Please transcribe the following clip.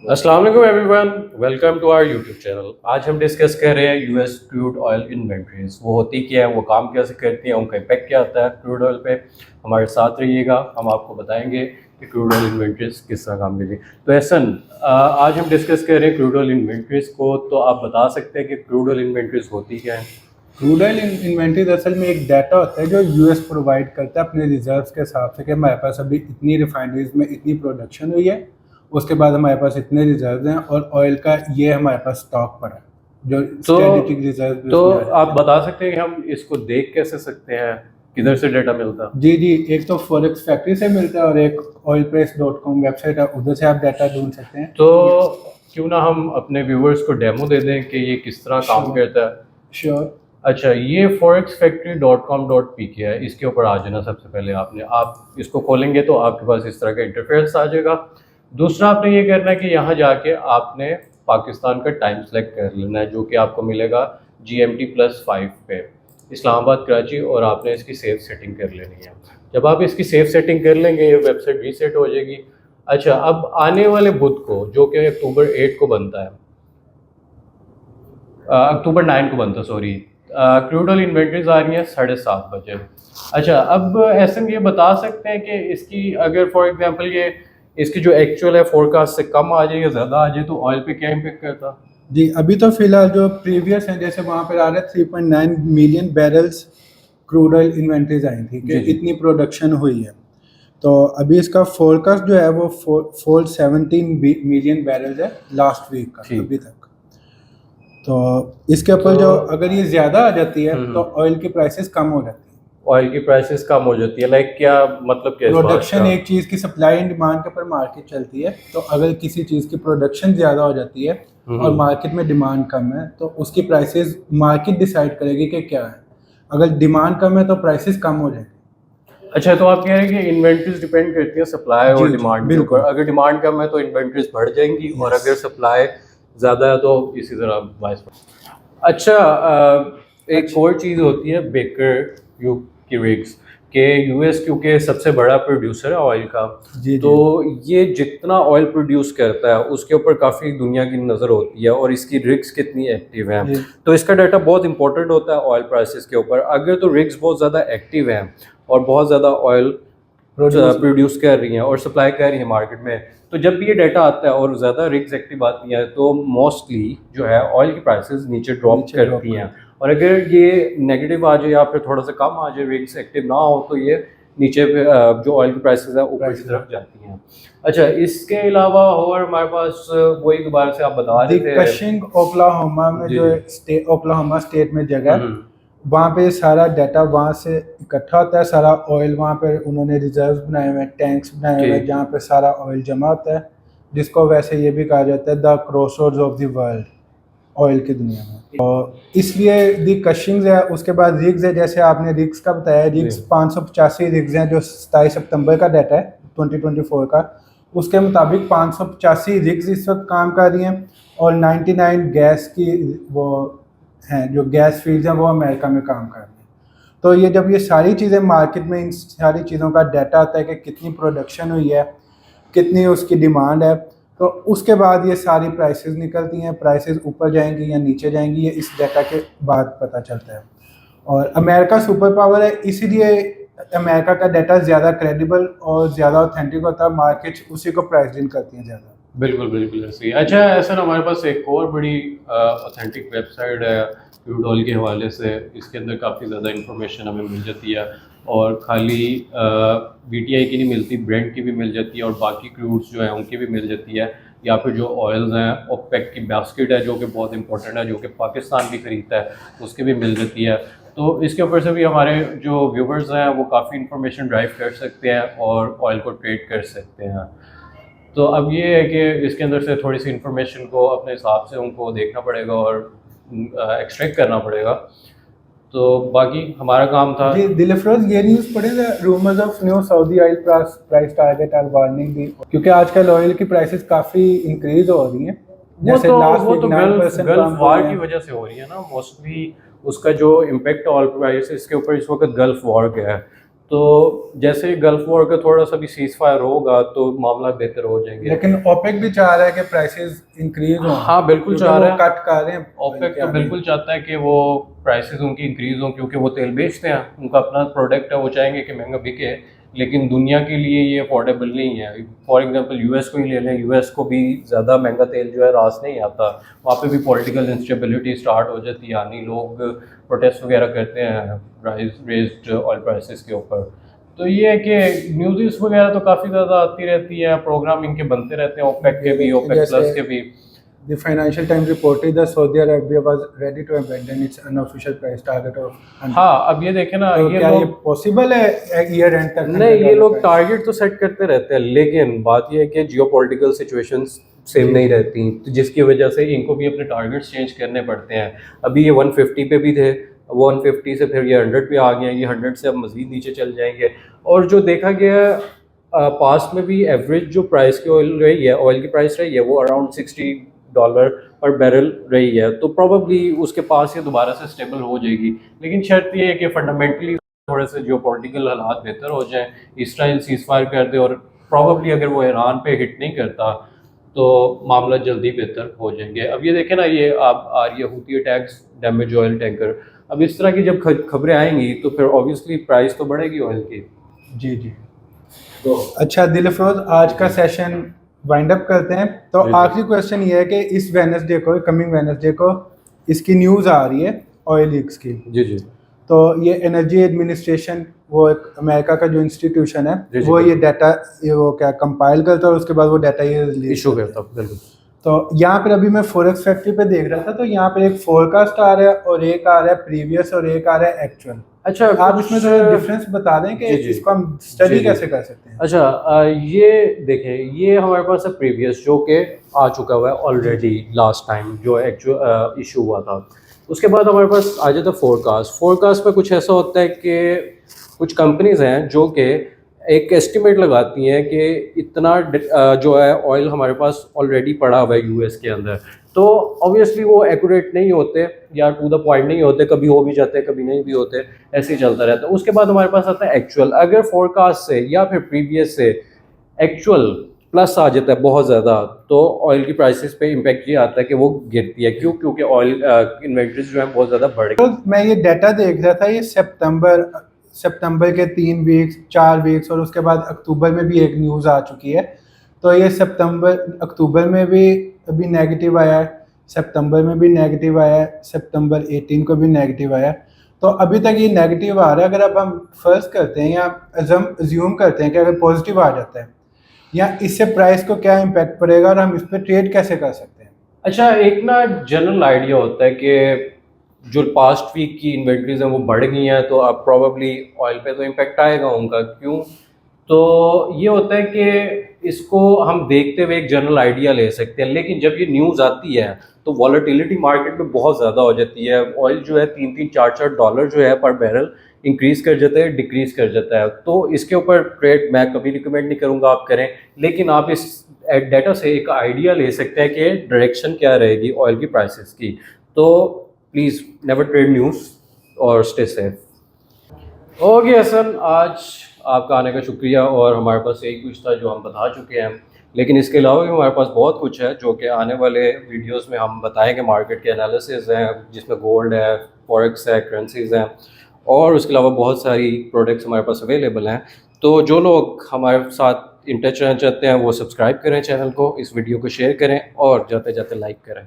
अस्सलाम वालेकुम everyone, welcome to our YouTube channel. आज हम डिस्कस कर रहे हैं यूएस क्रूड ऑयल इन्वेंट्रीज। वो होती क्या है, वो काम कैसे करती हैं, उनका इम्पैक्ट क्या होता है क्रूड ऑयल पे। हमारे साथ रहिएगा, हम आपको बताएंगे कि क्रूड ऑयल इन्वेंट्रीज किस तरह काम करती है। तो एहसन, आज हम डिस्कस कर रहे हैं क्रूड ऑयल इन्वेंट्रीज को। तो आप बता सकते हैं कि क्रूड ऑयल इन्वेंट्रीज होती क्या है? क्रूड ऑयल इन्वेंट्री असल में एक डाटा होता है जो यूएस प्रोवाइड करता है अपने रिजर्व्स के हिसाब से कि हमारे पास अभी इतनी रिफाइनरीज में इतनी प्रोडक्शन हुई है, उसके बाद हमारे पास इतने रिजर्व हैं और ऑयल का ये हमारे पास स्टॉक पड़ा है जो तो स्ट्रेटेजिक रिजर्व भी तो उसमें आ जाते आप हैं। बता सकते हैं कि हम इसको देख कैसे सकते हैं, किधर से डेटा मिलता है? जी जी, एक तो फॉरेक्स फैक्ट्री से मिलता है और एक oilprice.com वेबसाइट है, उधर से आप डाटा ढूंढ सकते हैं। तो क्यों ना हम अपने व्यूवर्स को डेमो दे दें कि ये किस तरह काम करता है। श्योर। अच्छा, ये forexfactory.com.pk है, इसके ऊपर आ जाना। सबसे पहले आप इसको खोलेंगे तो आपके पास इस तरह का इंटरफेस आ जाएगा। दूसरा आपने ये करना है कि यहाँ जाके आपने पाकिस्तान का टाइम सेलेक्ट कर लेना है, जो कि आपको मिलेगा GMT+5 पे, इस्लामाबाद कराची, और आपने इसकी सेव सेटिंग कर लेनी है। जब आप इसकी सेव सेटिंग कर लेंगे, ये वेबसाइट रीसेट हो जाएगी। अच्छा, अब आने वाले बुध को, जो कि अक्टूबर 8 को बनता है, अक्टूबर 9 को बनता, सॉरी, क्रूड ऑयल इन्वेंट्रीज आ रही हैं 7:30 बजे। अच्छा, अब एहसन ये बता सकते हैं कि इसकी अगर फॉर एग्जांपल ये इसकी जो एक्चुअल है फोरकास्ट से कम आ जाए या ज़्यादा आ जाए तो ऑयल पे क्या इम्पेक्ट करता? जी, अभी तो फिलहाल जो प्रीवियस हैं जैसे वहाँ पर आ रहे 3.9 million barrels crude oil inventories आई थी कि जी जी। इतनी प्रोडक्शन हुई है। तो अभी इसका फोरकास्ट जो है वो 417 मिलियन बैरल्स है लास्ट वीक का ठीक। अभी तक। तो इसके ऊपर तो जो अगर ये ज़्यादा आ जाती है तो हम्म, ऑयल की प्राइसेस कम हो जाती है। ऑयल की प्राइसेस कम हो जाती है, लाइक क्या मतलब, क्या इस बात प्रोडक्शन का? एक चीज़ की सप्लाई एंड डिमांड के ऊपर मार्केट चलती है, तो अगर किसी चीज़ की प्रोडक्शन ज़्यादा हो जाती है और मार्केट में डिमांड कम है तो उसकी प्राइसेस मार्केट डिसाइड करेगी कि क्या है। अगर डिमांड कम है तो प्राइसेस कम हो जाएगी। अच्छा, तो आप कह रहे हैं कि इन्वेंट्रीज डिपेंड करती है सप्लाई और जी जी डिमांड के ऊपर। बिल्कुल। अगर डिमांड कम है तो इन्वेंट्रीज बढ़ जाएंगी, और यस। अगर सप्लाई ज़्यादा है तो इसी तरह वाइस। अच्छा, एक अच्छा। और चीज़ होती है बेकर यू की रिग्स, के यूएस क्योंकि सबसे बड़ा प्रोड्यूसर है ऑयल का। जी तो जी ये जितना ऑयल प्रोड्यूस करता है उसके ऊपर काफ़ी दुनिया की नज़र होती है, और इसकी रिग्स कितनी एक्टिव हैं। जी। तो इसका डाटा बहुत इंपॉर्टेंट होता है ऑयल प्राइसेस के ऊपर। अगर तो रिग्स बहुत ज़्यादा एक्टिव हैं और बहुत ज़्यादा ऑयल प्रोड्यूस। प्रोड्यूस कर रही हैं और सप्लाई कर रही हैं मार्केट में, तो जब भी ये डाटा आता है और ज़्यादा रिग्स एक्टिव आती हैं तो मोस्टली जो है ऑयल की प्राइसेस नीचे ड्रॉप नीचे ड्रॉप करती हैं। करते और अगर ये नेगेटिव आ जाए या फिर थोड़ा सा कम आ जाए, रिग्स एक्टिव ना हो, तो ये नीचे पे जो ऑयल की प्राइसेस है ऊपर की प्राइसेस। तरफ जाती हैं। अच्छा, इसके अलावा और हमारे पास वही दोबारा से आप बता रहे दी थे। कशिंग ओक्लाहोमा में जी जो जी। स्टेट ओक्लाहोमा स्टेट में जगह है, हम्म। वहाँ पे सारा डाटा वहाँ से इकट्ठा होता है। सारा ऑयल वहाँ पे उन्होंने रिजर्व बनाए हुए हैं, टैंक्स बनाए हुए हैं ठीक। जहाँ पे सारा ऑयल जमा होता है, जिसको वैसे ये भी कहा जाता है the crossroads of the world, oil की दुनिया में। और इसलिए दी कशिंग्स है। उसके बाद रिग्स है, जैसे आपने रिग्स का बताया, जी। रिग्स 585 रिग्स हैं जो 27 सितंबर का डाटा है 2024 का। उसके मुताबिक 585 रिग्स इस वक्त काम कर रही हैं और 99 गैस की वो हैं, जो गैस फील्ड्स हैं वो अमेरिका में काम कर रही हैं। तो ये जब ये सारी चीज़ें मार्केट में, इन सारी चीज़ों का डाटा आता है कि कितनी प्रोडक्शन हुई है, कितनी उसकी डिमांड है, तो उसके बाद ये सारी प्राइसेस निकलती हैं। प्राइसेस ऊपर जाएंगी या नीचे जाएंगी, ये इस डाटा के बाद पता चलता है। और अमेरिका सुपर पावर है, इसीलिए अमेरिका का डाटा ज़्यादा क्रेडिबल और ज़्यादा ऑथेंटिक होता है। मार्केट उसी को प्राइस इन करती हैं ज़्यादा। बिल्कुल बिल्कुल ऐसे ही। अच्छा, ऐसा ना हमारे पास एक और बड़ी ऑथेंटिक वेबसाइट है क्रूड ऑयल के हवाले से। इसके अंदर काफ़ी ज़्यादा इंफॉर्मेशन हमें मिल जाती है, और खाली बीटीआई की नहीं मिलती, ब्रेंट की भी मिल जाती है, और बाकी क्रूड्स जो हैं उनकी भी मिल जाती है। या फिर जो ऑयल्स हैं, ओपेक की बास्केट है जो कि बहुत इंपॉर्टेंट है, जो कि पाकिस्तान भी खरीदता है, उसकी भी मिल जाती है। तो इसके ऊपर से भी हमारे जो व्यूवर्स हैं वो काफ़ी इंफॉर्मेशन ड्राइव कर सकते हैं और ऑयल को ट्रेड कर सकते हैं। तो अब ये है कि इसके अंदर से थोड़ी सी इन्फॉर्मेशन को अपने हिसाब से उनको देखना पड़ेगा और एक्सट्रैक्ट करना पड़ेगा। तो बाकी हमारा काम था। जी दिलफरोज, ये न्यूज़ पढ़े थे, rumours of new Saudi oil price target or warning दी, क्योंकि आजकल ऑयल की प्राइसेस काफ़ी इंक्रीज हो रही हैं। जैसे लास्ट वो वीक तो 9% गल्फ पंप वार हुए की हैं। वजह से हो रही है ना मोस्टली। उसका जो इम्पेक्ट ऑयल प्राइसेस के ऊपर इस वक्त गल्फ वॉर का है। तो जैसे गल्फ वॉर का थोड़ा सा भी सीज फायर होगा तो मामला बेहतर हो जाएंगे। लेकिन ओपेक भी चाह रहा है कि प्राइसेस इंक्रीज हो। हाँ बिल्कुल चाह रहा है, कट कर रहे हैं ओपेक तो बिल्कुल चाहता है कि वो प्राइसेस उनकी इंक्रीज हों, क्योंकि वो तेल बेचते हैं, उनका अपना प्रोडक्ट है, वो चाहेंगे कि महंगा बिके, लेकिन दुनिया के लिए ये अफोर्डेबल नहीं है। फॉर एग्जांपल यूएस को ही ले लें, यूएस को भी ज़्यादा महंगा तेल जो है रास नहीं आता, वहाँ पे भी पॉलिटिकल इंस्टेबिलिटी स्टार्ट हो जाती है, यानी लोग प्रोटेस्ट वगैरह करते हैं रेज्ड ऑयल प्राइसेस के ऊपर। तो ये है कि न्यूज़ वगैरह तो काफ़ी ज़्यादा आती रहती है, प्रोग्राम इनके बनते रहते हैं, ओपेक के भी, ओपेक प्लस के भी। The Financial Times reported that Saudi Arabia was ready to abandon its unofficial price target of 100. हाँ अब ये देखें ना, तो ये क्या ये लोग पॉसिबल है ईयर एंड तक? नहीं, ये लोग टारगेट तो सेट करते रहते हैं, लेकिन बात ये है कि जियोपॉलिटिकल सिचुएशंस सेम नहीं रहती, तो जिसकी वजह से इनको भी अपने टारगेट्स चेंज करने पड़ते हैं। अभी ये 150 पे भी थे, 150 से फिर ये 100 पे आ गए, ये 100 से अब मज़ीद नीचे चल जाएंगे। और जो देखा गया पास्ट में भी एवरेज जो प्राइस की ऑयल रही है, ऑयल की प्राइस रही है, वो अराउंड $60 पर बैरल रही है, तो प्रॉबली उसके पास ये दोबारा से स्टेबल हो जाएगी। लेकिन शर्त ये है कि फंडामेंटली थोड़े से जियोपॉलिटिकल हालात बेहतर हो जाएं, इसराइल सीज फायर कर दे, और प्रॉबली अगर वो ईरान पे हिट नहीं करता तो मामला जल्दी बेहतर हो जाएंगे। अब ये देखें ना, ये आप आ रही है Houthi attacks, damage oil tanker, अब इस तरह की जब खबरें आएंगी तो फिर ऑब्वियसली प्राइस तो बढ़ेगी ऑयल की। जी जी। तो अच्छा दिलफरोज, आज का सेशन वाइंड अप करते हैं। तो आखिरी क्वेश्चन ये है कि इस वेडनेसडे को, कमिंग वेडनेसडे को इसकी न्यूज़ आ रही है ऑयल लीक्स की। जी जी। तो ये एनर्जी एडमिनिस्ट्रेशन, वो एक अमेरिका का जो इंस्टीट्यूशन है, जी जी, वो ये डाटा वो क्या कंपाइल करता है और उसके बाद वो डाटा ये इशू करता है। बिल्कुल। तो यहाँ पर अभी मैं फॉरेक्स फैक्ट्री पे देख रहा था, तो यहाँ पर एक फोरकास्ट आ रहा है और एक आ रहा है प्रीवियस और एक आ रहा है एक्चुअल। अच्छा, आप इसमें थोड़ा डिफरेंस बता दें कि इसको हम स्टडी कैसे कर सकते हैं? अच्छा, ये देखें, ये हमारे पास है प्रीवियस, जो कि आ चुका हुआ है ऑलरेडी लास्ट टाइम जो एक्चुअल इशू हुआ था। उसके बाद हमारे पास आ जाता है फोरकास्ट। फोरकास्ट में कुछ ऐसा होता है कि कुछ कंपनीज हैं जो कि एक एस्टिमेट लगाती हैं कि इतना जो है ऑयल हमारे पास ऑलरेडी पड़ा हुआ है यूएस के अंदर, तो ऑब्वियसली वो एक्यूरेट नहीं होते या टू द पॉइंट नहीं होते, कभी हो भी जाते कभी नहीं भी होते, ऐसे ही चलता रहता है। उसके बाद हमारे पास आता है एक्चुअल। अगर फोरकास्ट से या फिर प्रीवियस से एक्चुअल प्लस आ जाता है बहुत ज़्यादा, तो ऑयल की प्राइसेस पे इम्पैक्ट ये आता है कि वो गिरती है। क्यों? क्योंकि ऑयल इन्वेंट्रीज जो है बहुत ज़्यादा बढ़ गई। तो मैं ये डाटा देख रहा था, ये सितंबर के 3 वीक्स 4 वीक्स और उसके बाद अक्टूबर में भी एक न्यूज़ आ चुकी है। तो ये अक्टूबर में भी अभी नेगेटिव आया है, सितंबर में भी नेगेटिव आया है, सितंबर 18 को भी नेगेटिव आया है। तो अभी तक ये नेगेटिव आ रहा है। अगर अब हम फर्स्ट करते हैं या अज्यूम करते हैं कि अगर पॉजिटिव आ जाता है, या इससे प्राइस को क्या इम्पैक्ट पड़ेगा और हम इस पर ट्रेड कैसे कर सकते हैं? अच्छा, एक ना जनरल आइडिया होता है कि जो पास्ट वीक की इन्वेंट्रीज हैं वो बढ़ गई हैं, तो अब प्रॉबली ऑयल पे तो इम्पैक्ट आएगा उनका। क्यों? तो ये होता है कि इसको हम देखते हुए एक जनरल आइडिया ले सकते हैं, लेकिन जब ये न्यूज़ आती है तो वॉलेटिलिटी मार्केट में बहुत ज़्यादा हो जाती है। ऑयल जो है $3-4 जो है पर बैरल इंक्रीज़ कर जाता है, डिक्रीज़ कर जाता है। तो इसके ऊपर ट्रेड मैं कभी रिकमेंड नहीं करूँगा आप करें, लेकिन आप इस डाटा से एक आइडिया ले सकते हैं कि डायरेक्शन क्या रहेगी ऑयल की प्राइसेस की। तो प्लीज़ नेवर ट्रेड न्यूज़ और स्टे सेफ। ओके हसन, आज आपका आने का शुक्रिया, और हमारे पास यही कुछ था जो हम बता चुके हैं, लेकिन इसके अलावा भी हमारे पास बहुत कुछ है जो कि आने वाले वीडियोस में हम बताएंगे। मार्केट के एनालिसिस हैं जिसमें गोल्ड है, फॉरेक्स है, करेंसीज हैं, और उसके अलावा बहुत सारी प्रोडक्ट्स हमारे पास अवेलेबल हैं। तो जो लोग हमारे साथ इन टच रहना चाहते हैं वो सब्सक्राइब करें चैनल को, इस वीडियो को शेयर करें और जाते जाते लाइक करें।